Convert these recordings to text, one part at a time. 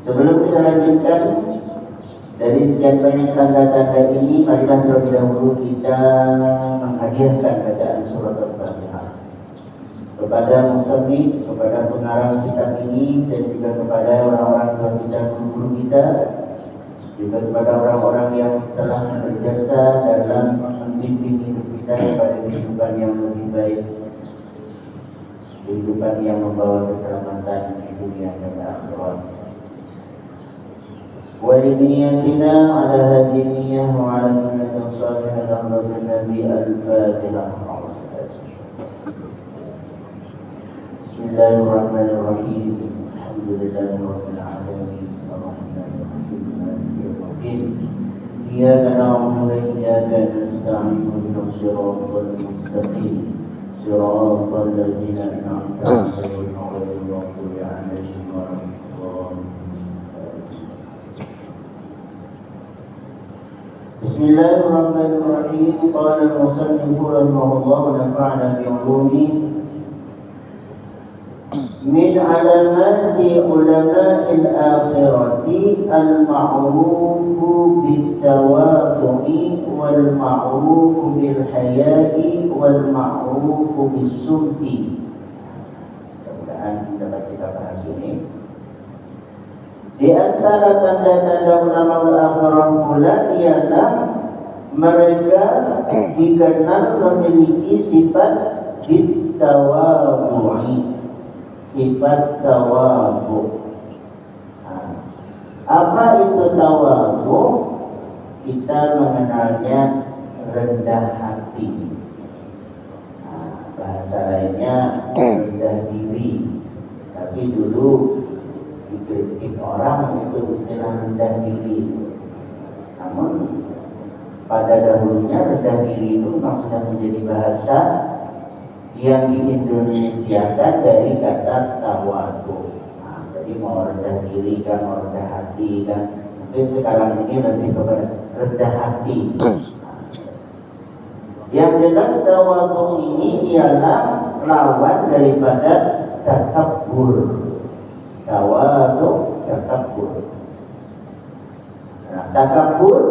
Sebelum kita lanjutkan, dari sekian banyak tanda-tanda ini, marilah terlebih dahulu kita menghadiahkan bacaan surat Al-Fatihah kepada musannif, kepada pengarang kitab ini, dan juga kepada orang-orang tua kita, guru kita, juga kepada orang-orang yang telah berjasa dalam membimbing hidup kita kepada kehidupan yang lebih baik, kehidupan yang membawa keselamatan di dunia dan akhirat. ولنيتنا على هذه النية وعلى سنة صالحة أمر النبي الفاتحة. بسم الله الرحمن الرحيم. الحمد لله رب العالمين الرحمن الرحيم مالك يوم الدين إياك نعبد وإياك نستعين اهدنا الصراط المستقيم صراط الذين أنعمت عليهم غير المغضوب عليهم ولا الضالين. Bismillahirrahmanirrahim. Qala al-musannif rahimahullah wa nafa'ana bi 'ulumihi. Min 'alamati ulama'il akhirati al-ma'rufu bit-tawadhu'i wal ma'rufu bil haya'i wal ma'rufu bis-sumti. Mudah-mudahan dapat kita bahas ini. Di antara tanda-tanda ulama al-akhirah pula ialah mereka dikenal memiliki sifat tawadhu'i, sifat tawadhu. Apa itu tawadhu? Kita mengenalnya rendah hati. Bahasa lainnya rendah diri. Tapi dulu dikritik orang itu istilah rendah diri. Namun pada dahulunya rendah diri itu memang sudah menjadi bahasa yang diindonesiakan dari kata tawadhu. Jadi mau rendah diri kan, mau rendah hati kan. Mungkin sekarang ini lebih kepada rendah hati. Yang jelas tawadhu ini ialah lawan daripada takabbur. Tawadhu, takabbur. Nah, takabbur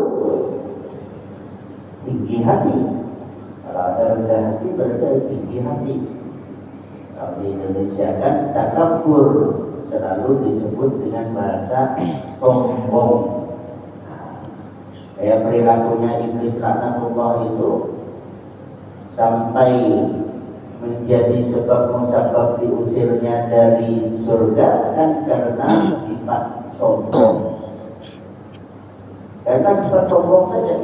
tinggi hati. Kalau ada rendah hati berarti tinggi hati. Kalau di Indonesia kan takabbur selalu disebut dengan bahasa sombong. Kayak perilakunya iblis laknatullah itu sampai menjadi sebab musabab diusirnya dari surga kan karena sifat sombong. Karena sifat sombong saja.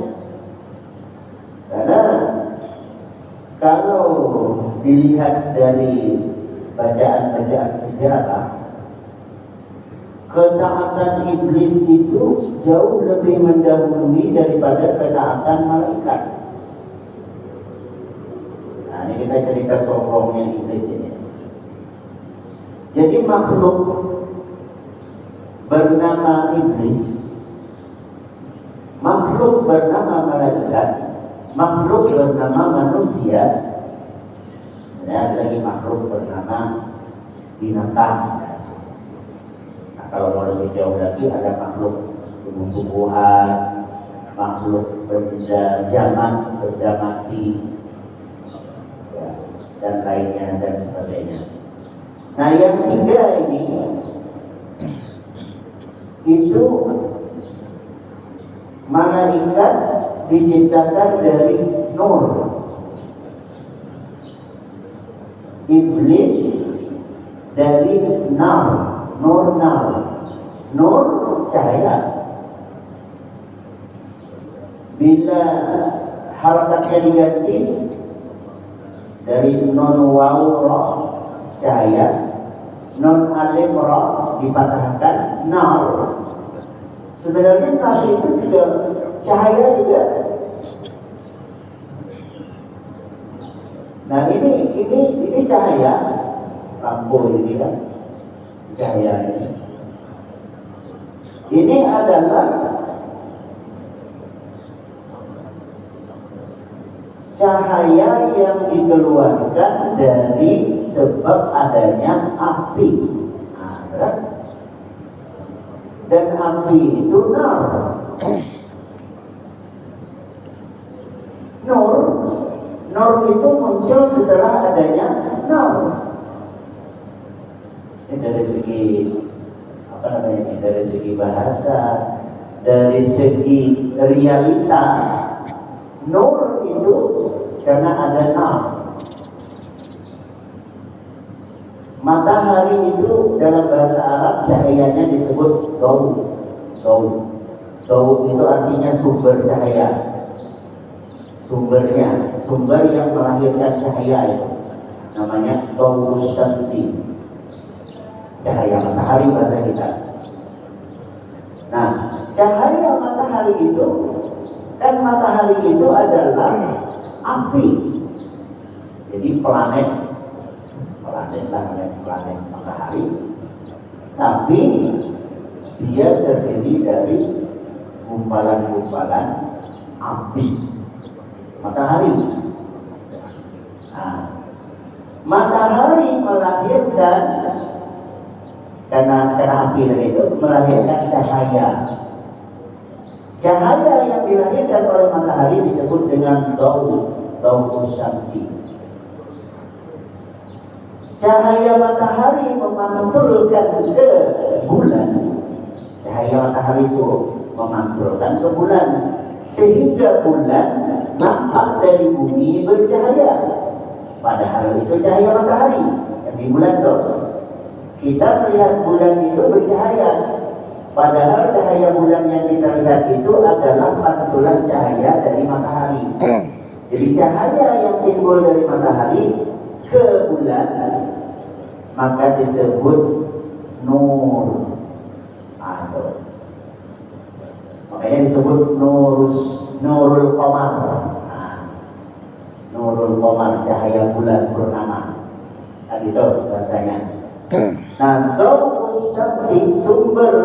Karena kalau dilihat dari bacaan-bacaan sejarah, ketaatan iblis itu jauh lebih mendahului daripada ketaatan malaikat. Nah, ini kita cerita sombongnya iblis ini. Jadi makhluk bernama iblis, makhluk bernama malaikat, makhluk bernama manusia, ada lagi makhluk bernama binatang. Nah, kalau mau lebih jauh lagi ada makhluk tumbuh-tumbuhan, makhluk benda jamak, benda mati, ya, dan lainnya dan sebagainya. Nah, yang tiga ini itu malaikat diciptakan dari nur, iblis dari nar, nur nar, nur cahaya. Bila harakatnya diganti dari non waw ra cahaya, non alif ra dipatahkan nar. Sebenarnya nar itu juga cahaya juga. Nah ini cahaya lampu ini kan cahaya ini. Ini adalah cahaya yang dikeluarkan dari sebab adanya api. Nah, dan api itu nar. Nur itu muncul setelah adanya nar. Ini dari segi dari segi bahasa, dari segi realita, nur itu karena ada nar. Matahari itu dalam bahasa Arab cahayanya disebut dawu. Dawu itu artinya sumber cahaya. Sumber yang melahirkan cahaya itu namanya dawu syamsi. Cahaya matahari bahasa kita. Nah, cahaya matahari itu adalah api. Jadi planet matahari, tapi dia terdiri dari gumpalan-gumpalan api matahari. Nah, matahari melahirkan karena api itu melahirkan cahaya. Cahaya yang dilahirkan oleh matahari disebut dengan dawu syamsi. Cahaya matahari memantulkan ke bulan. Cahaya matahari itu memantulkan ke bulan, sehingga bulan nampak dari bumi bercahaya. Padahal itu cahaya matahari yang di bulan dong. Kita melihat bulan itu bercahaya, padahal cahaya bulan yang kita lihat itu adalah pantulan cahaya dari matahari. Jadi cahaya yang timbul dari matahari ke bulan maka disebut nur. Makanya disebut nurul qamar. Nurul qamar, cahaya bulan purnama. Nah, itu bahasanya. Nah, dawu syamsi, sumber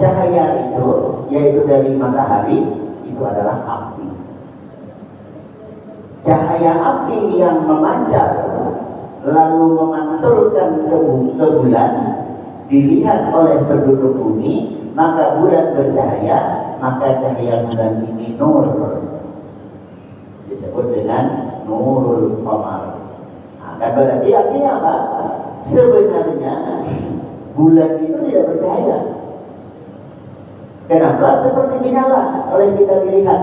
cahaya itu yaitu dari matahari, itu adalah api. Cahaya api yang memancar lalu memantulkan ke bulan, dilihat oleh penduduk bumi, maka bulan bercahaya, maka cahaya bulan ini nur, disebut dengan nurul qamar. Nah, berarti artinya apa? Sebenarnya bulan itu tidak bercahaya. Kenapa? Seperti menyala oleh kita dilihat,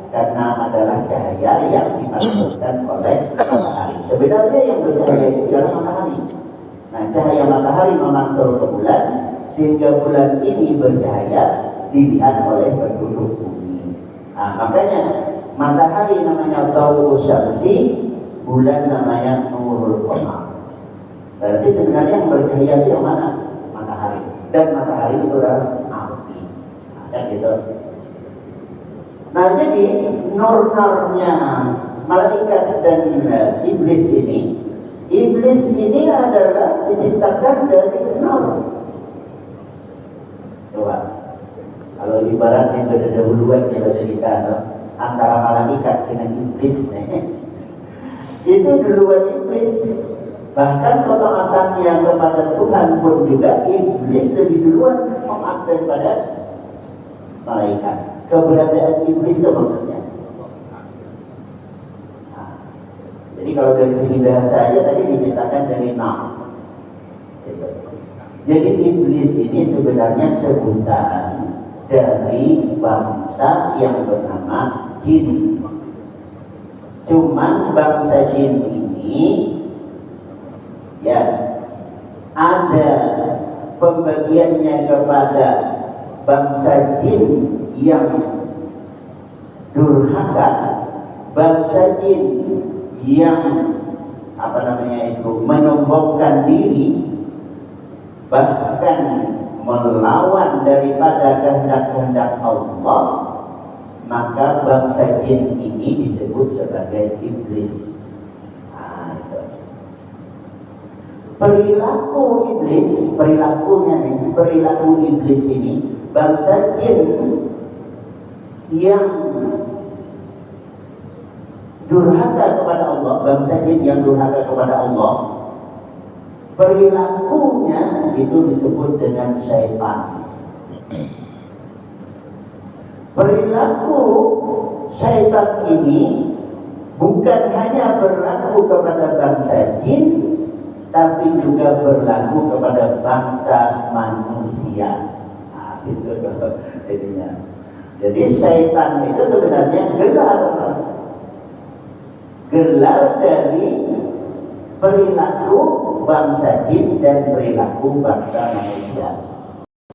karena adalah cahaya yang dimantulkan oleh matahari. Sebenarnya yang bercahaya itu adalah matahari. Nah, cahaya matahari memantul ke bulan, sehingga bulan ini bercahaya dilihat oleh penduduk bumi. Nah, makanya matahari namanya dawu syamsi, bulan namanya nurul qamar. Berarti sebenarnya yang bercahaya itu yang mana? Matahari. Dan matahari itu adalah api. Nah, gitu. Nah, jadi nur-nurnya malaikat dan iblis ini adalah diciptakan dari nur. Coba, kalau ibaratnya berdahuluan ya bahasa kita, antara malaikat dengan iblis, itu duluan iblis. Bahkan ketaatannya kepada Tuhan pun juga iblis lebih duluan memaaf daripada malaikat. Keberadaan iblis itu maksudnya. Nah, jadi kalau dari segi bahasa saja tadi diciptakan dari nam. Jadi iblis ini sebenarnya sebutan dari bangsa yang bernama jin. Cuman bangsa jin ini ya ada pembagiannya kepada bangsa jin yang durhaka, bangsa jin yang menyombongkan diri, bahkan melawan daripada kehendak-kehendak Allah, maka bangsa jin ini disebut sebagai iblis. Perilaku iblis ini, bangsa jin yang durhaka kepada Allah, bangsa jin yang durhaka kepada Allah, perilakunya itu disebut dengan syaitan. Perilaku syaitan ini bukan hanya berlaku kepada bangsa jin, tapi juga berlaku kepada bangsa manusia. Nah, itu jadinya. Jadi syaitan itu sebenarnya gelar dari perilaku bangsa jin dan perilaku bangsa manusia.